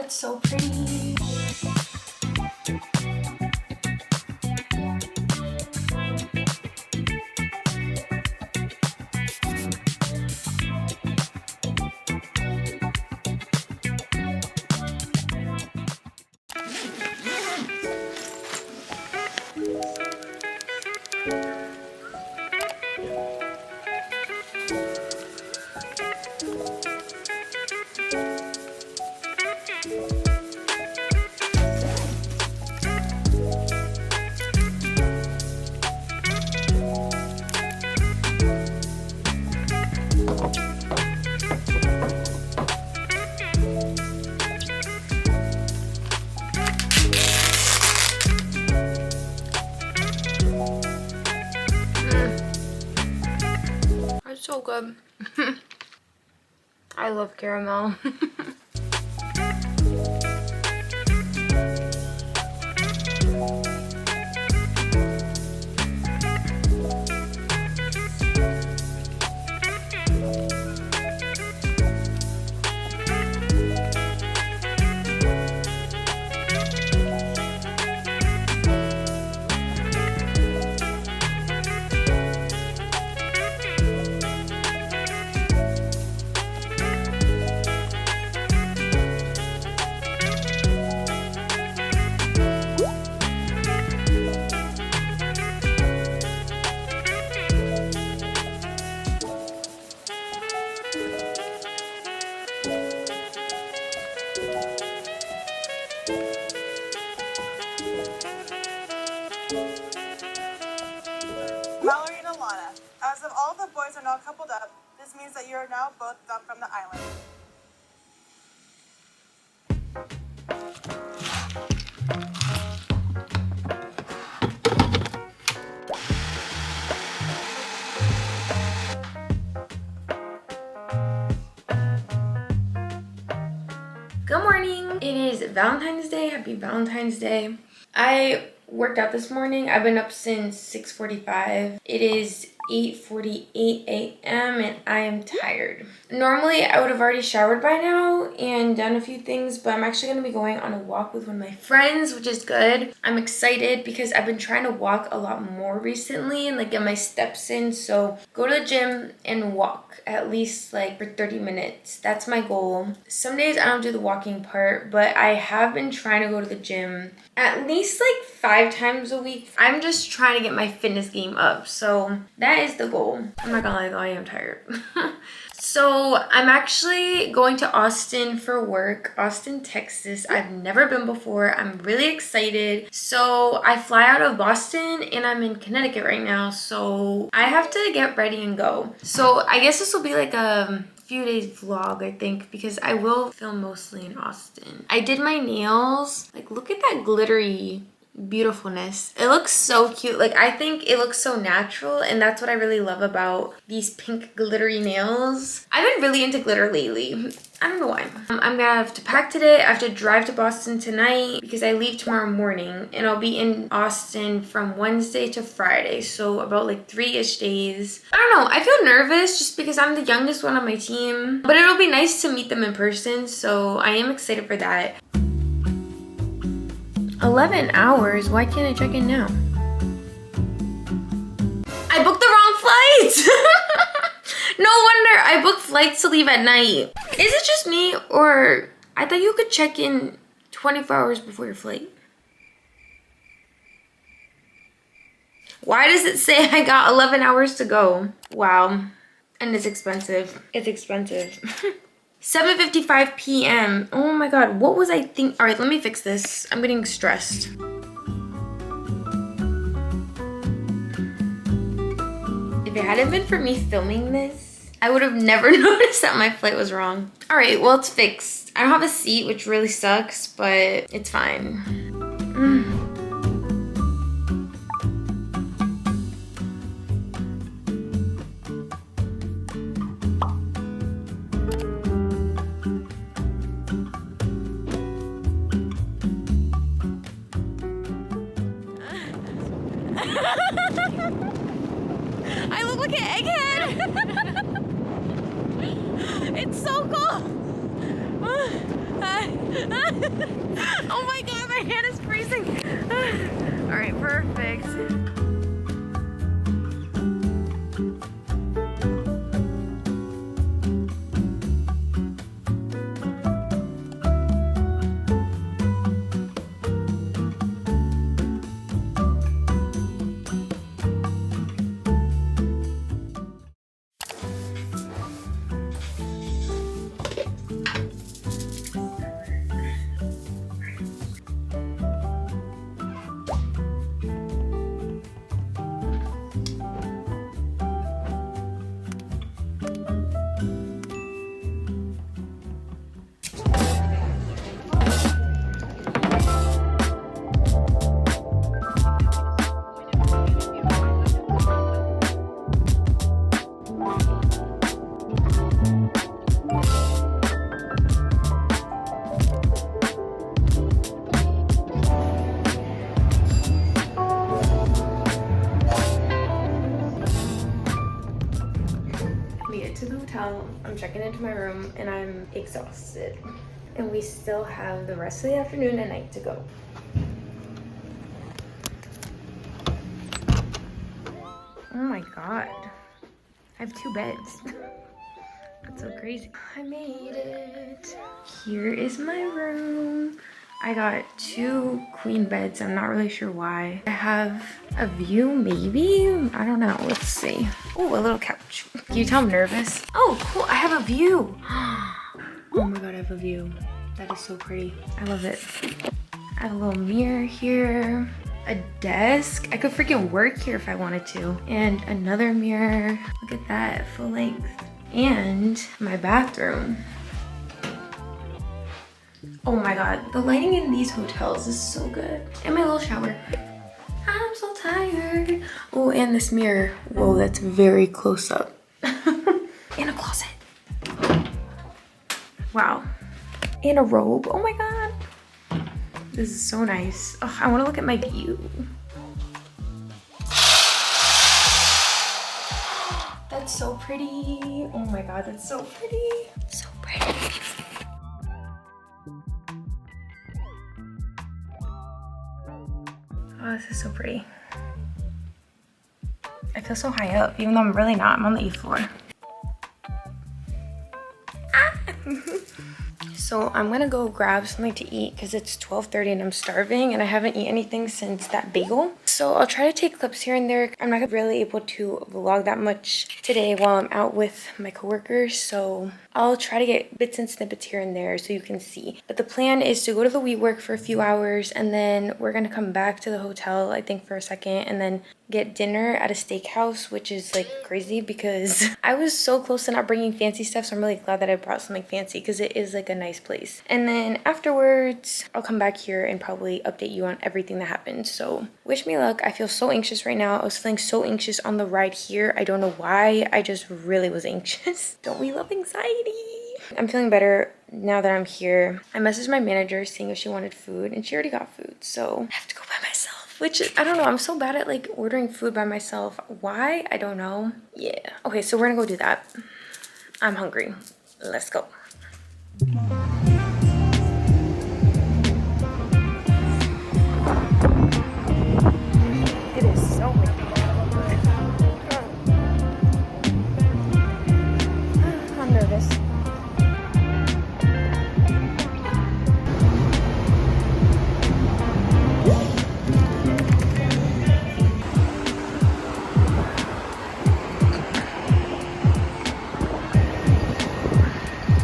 it's so pretty. It's so good. I love caramel. As of all the boys are now coupled up, this means that you are now both dumped from the island. Good morning. It is Valentine's Day. Happy Valentine's Day. I worked out this morning. I've been up since 6:45. It is 8:48 a.m. and I am tired. Normally I would have already showered by now and done a few things, but I'm actually going to be going on a walk with one of my friends, which is good. I'm excited because I've been trying to walk a lot more recently and like get my steps in. So go to the gym and walk at least like for 30 minutes. That's my goal. Some days I don't do the walking part, but I have been trying to go to the gym at least like 5 times a week. I'm just trying to get my fitness game up. So that is the goal. I'm not gonna lie though, I am tired. So I'm actually going to Austin for work, Austin, Texas. I've never been before. I'm really excited. So I fly out of Boston and I'm in Connecticut right now. So I have to get ready and go. So I guess this will be like a few days vlog, I think, because I will film mostly in Austin. I did my nails. Like, look at that glittery beautifulness. It looks so cute. Like, I think it looks so natural, and that's what I really love about these pink glittery nails. I've been really into glitter lately. I don't know why. I'm gonna have to pack today. I have to drive to Boston tonight because I leave tomorrow morning, and I'll be in Austin from Wednesday to Friday, so about like 3-ish days. I don't know, I feel nervous just because I'm the youngest one on my team, but it'll be nice to meet them in person, so I am excited for that. 11 hours? Why can't I check in now? I booked the wrong flight! No wonder I booked flights to leave at night. Is it just me, or I thought you could check in 24 hours before your flight? Why does it say I got 11 hours to go? Wow. And it's expensive. It's expensive. 7:55 p.m. Oh my god, what was I thinking? All right, let me fix this. I'm getting stressed. If it hadn't been for me filming this, I would have never noticed that my flight was wrong. All right, well, it's fixed. I don't have a seat, which really sucks, but it's fine. I look like an egghead. It's so cold. Oh my god, my hand is freezing. All right, perfect. To the hotel, I'm checking into my room and I'm exhausted, and we still have the rest of the afternoon and night to go. Oh my god, I have 2 beds. That's so crazy. I made it. Here is my room. I got 2 queen beds. I'm not really sure why. I have a view, maybe? I don't know. Let's see. Oh, a little couch. Can you tell I'm nervous? Oh, cool. I have a view. Oh my god, I have a view. That is so pretty. I love it. I have a little mirror here. A desk. I could freaking work here if I wanted to. And another mirror. Look at that, full length. And my bathroom. Oh my god, the lighting in these hotels is so good. And my little shower. I'm so tired. Oh, and this mirror. Whoa, that's very close up. And a closet. Wow. And a robe. Oh my god. This is so nice. Oh, I want to look at my view. That's so pretty. Oh my god, that's so pretty. So pretty. Oh, this is so pretty. I feel so high up, even though I'm really not. I'm on the 8th floor. Ah! So I'm gonna go grab something to eat because it's 12:30 and I'm starving and I haven't eaten anything since that bagel. So I'll try to take clips here and there. I'm not really able to vlog that much today while I'm out with my coworkers. So I'll try to get bits and snippets here and there so you can see. But the plan is to go to the WeWork for a few hours and then we're gonna come back to the hotel, I think, for a second, and then get dinner at a steakhouse, which is like crazy because I was so close to not bringing fancy stuff. So I'm really glad that I brought something fancy because it is like a nice place. And then afterwards, I'll come back here and probably update you on everything that happened. So wish me luck. I feel so anxious right now. I was feeling so anxious on the ride here. I don't know why. I just really was anxious. Don't we love anxiety? I'm feeling better now that I'm here. I messaged my manager seeing if she wanted food and she already got food. So I have to go by myself, which I don't know. I'm so bad at like ordering food by myself. Why? I don't know. Yeah. Okay, so we're gonna go do that. I'm hungry. Let's go. It is so windy. I'm nervous.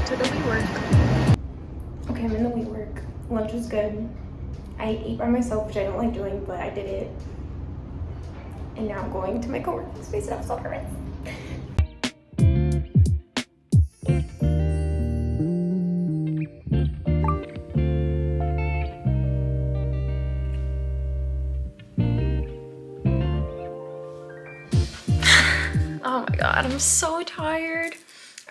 To the WeWork. Okay, I'm in the WeWork. Lunch was good. I ate by myself, which I don't like doing, but I did it. And now I'm going to my coworking space and I'm so nervous. Oh my god, I'm so tired.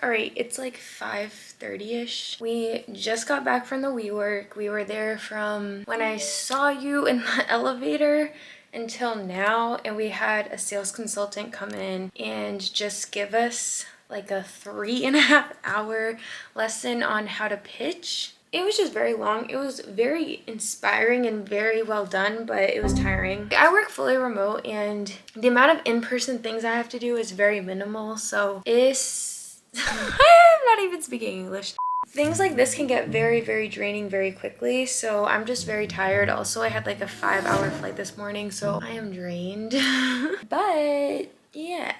All right, it's like 5:30ish. We just got back from the WeWork. We were there from when I saw you in the elevator until now, and we had a sales consultant come in and just give us like a 3.5 hour lesson on how to pitch. It was just very long. It was very inspiring and very well done, but it was tiring. I work fully remote and the amount of in-person things I have to do is very minimal, so it's... I'm not even speaking English. Things like this can get very, very draining very quickly, so I'm just very tired. Also, I had like a 5-hour flight this morning, so I am drained. But yeah,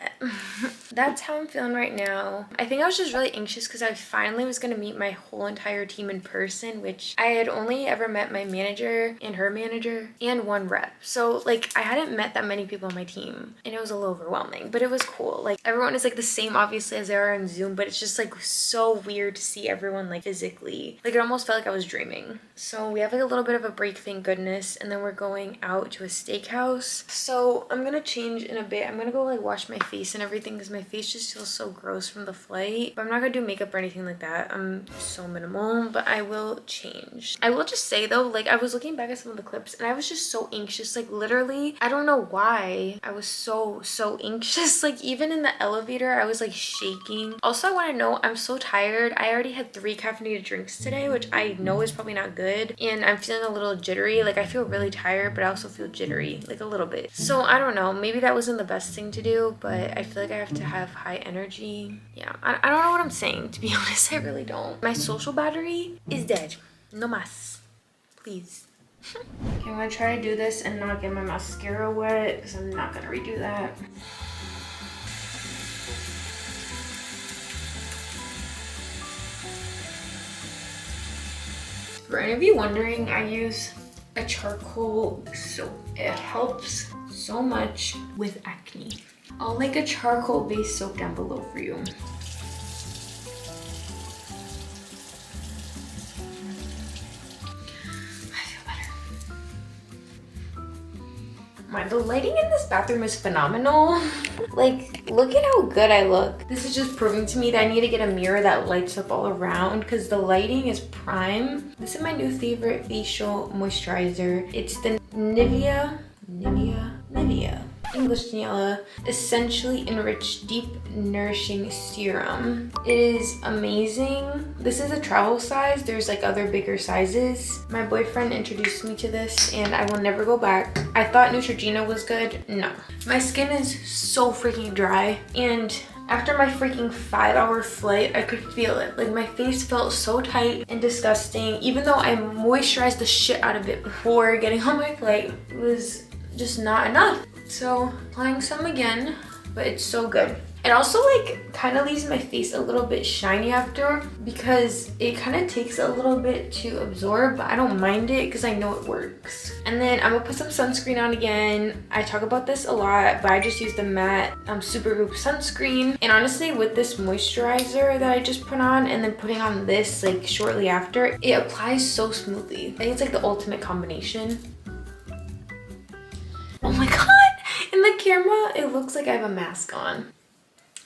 that's how I'm feeling right now. I think I was just really anxious because I finally was going to meet my whole entire team in person, which I had only ever met my manager and her manager and one rep. So like I hadn't met that many people on my team and it was a little overwhelming, but it was cool. Like everyone is like the same obviously as they are on Zoom, but it's just like so weird to see everyone like physically. Like it almost felt like I was dreaming. So we have like a little bit of a break, thank goodness, and then we're going out to a steakhouse. So I'm gonna change in a bit. I'm gonna go like wash my face and everything because my face just feels so gross from the flight. But I'm not gonna do makeup or anything like that. I'm so minimal, but I will change. I will just say though, like I was looking back at some of the clips and I was just so anxious. Like literally, I don't know why I was so anxious. Like even in the elevator, I was like shaking. Also, I want to know, I'm so tired. I already had 3 caffeinated drinks today, which I know is probably not good. And I'm feeling a little jittery. Like I feel really tired, but I also feel jittery, like a little bit. So I don't know, maybe that wasn't the best thing to do, but I feel like I have to have high energy. Yeah, I don't know what I'm saying, to be honest. I really don't. My social battery is dead. No mas. Please. Okay, I'm gonna try to do this and not get my mascara wet because I'm not gonna redo that. For any of you wondering, I use a charcoal soap. It helps so much with acne. I'll link a charcoal based soap down below for you. The lighting in this bathroom is phenomenal. Like, look at how good I look. This is just proving to me that I need to get a mirror that lights up all around because the lighting is prime. This is my new favorite facial moisturizer. It's the Nivea English Daniela Essentially Enriched Deep Nourishing Serum. It is amazing. This is a travel size. There's like other bigger sizes. My boyfriend introduced me to this and I will never go back. I thought Neutrogena was good. No. My skin is so freaking dry and after my freaking 5-hour flight, I could feel it. Like my face felt so tight and disgusting. Even though I moisturized the shit out of it before getting on my flight, it was just not enough. So applying some again, but it's so good. It also like kind of leaves my face a little bit shiny after because it kind of takes a little bit to absorb, but I don't mind it because I know it works. And then I'm gonna put some sunscreen on again. I talk about this a lot, but I just use the matte Supergoop sunscreen. And honestly, with this moisturizer that I just put on and then putting on this like shortly after, it applies so smoothly. I think it's like the ultimate combination. Oh my god! In the camera, it looks like I have a mask on.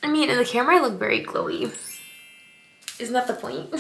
I mean, in the camera, I look very glowy. Isn't that the point?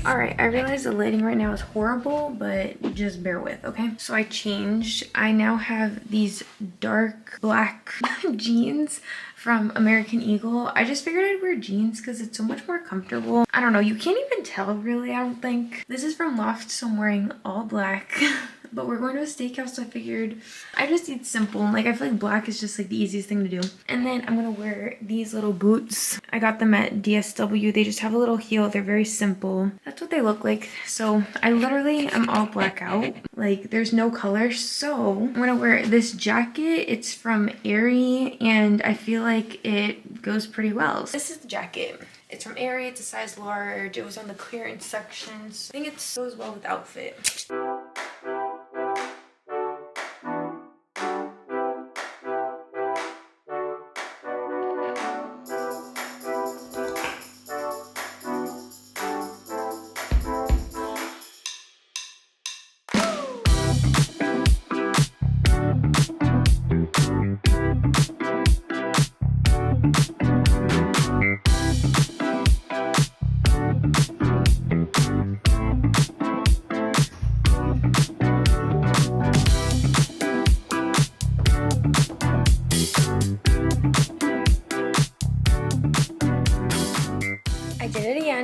All right, I realize the lighting right now is horrible, but just bear with, okay? So I changed. I now have these dark black jeans from American Eagle. I just figured I'd wear jeans because it's so much more comfortable. I don't know, you can't even tell really, I don't think. This is from Loft, so I'm wearing all black. But we're going to a steakhouse, so I figured I just eat simple. Like, I feel like black is just like the easiest thing to do. And then I'm gonna wear these little boots. I got them at DSW. They just have a little heel. They're very simple. That's what they look like. So I literally am all black out. Like, there's no color. So I'm gonna wear this jacket. It's from Aerie, and I feel like it goes pretty well. So this is the jacket. It's from Aerie. It's a size large. It was on the clearance section. So I think it goes well with the outfit.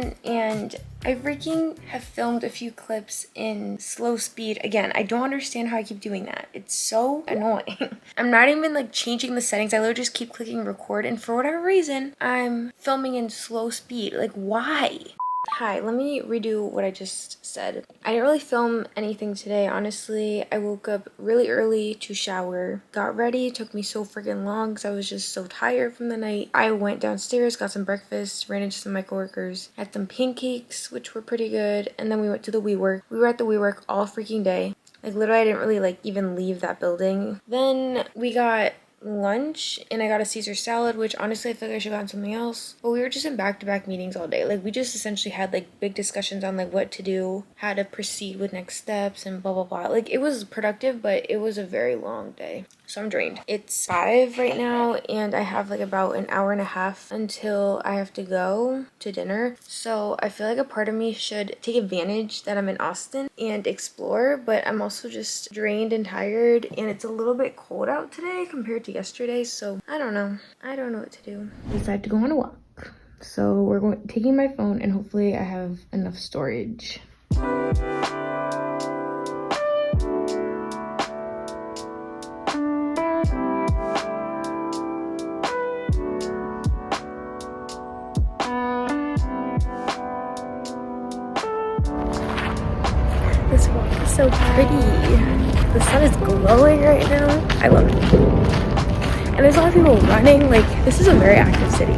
on, and I freaking have filmed a few clips in slow speed. Again, I don't understand how I keep doing that. It's so annoying. I'm not even like changing the settings. I literally just keep clicking record, and for whatever reason, I'm filming in slow speed. Like, why? Hi, let me redo what I just said. I didn't really film anything today, honestly. I woke up really early to shower, got ready. It took me so freaking long because I was just so tired from the night. I went downstairs, got some breakfast, ran into some of my coworkers, had some pancakes, which were pretty good, and then we went to the WeWork. We were at the WeWork all freaking day. Like, literally, I didn't really, like, even leave that building. Then we got lunch, and I got a Caesar salad, which honestly I feel like I should have gotten something else. But we were just in back-to-back meetings all day. Like, we just essentially had like big discussions on like what to do, how to proceed with next steps, and blah blah blah. Like, it was productive, but it was a very long day, so I'm drained. It's 5 right now, and I have like about an hour and a half until I have to go to dinner. So I feel like a part of me should take advantage that I'm in Austin and explore, but I'm also just drained and tired, and it's a little bit cold out today compared to yesterday, so I don't know what to do. I decided to go on a walk, so we're taking my phone, and hopefully I have enough storage. This walk is so pretty. The sun is glowing right now. I love it. And there's a lot of people running. Like, this is a very active city.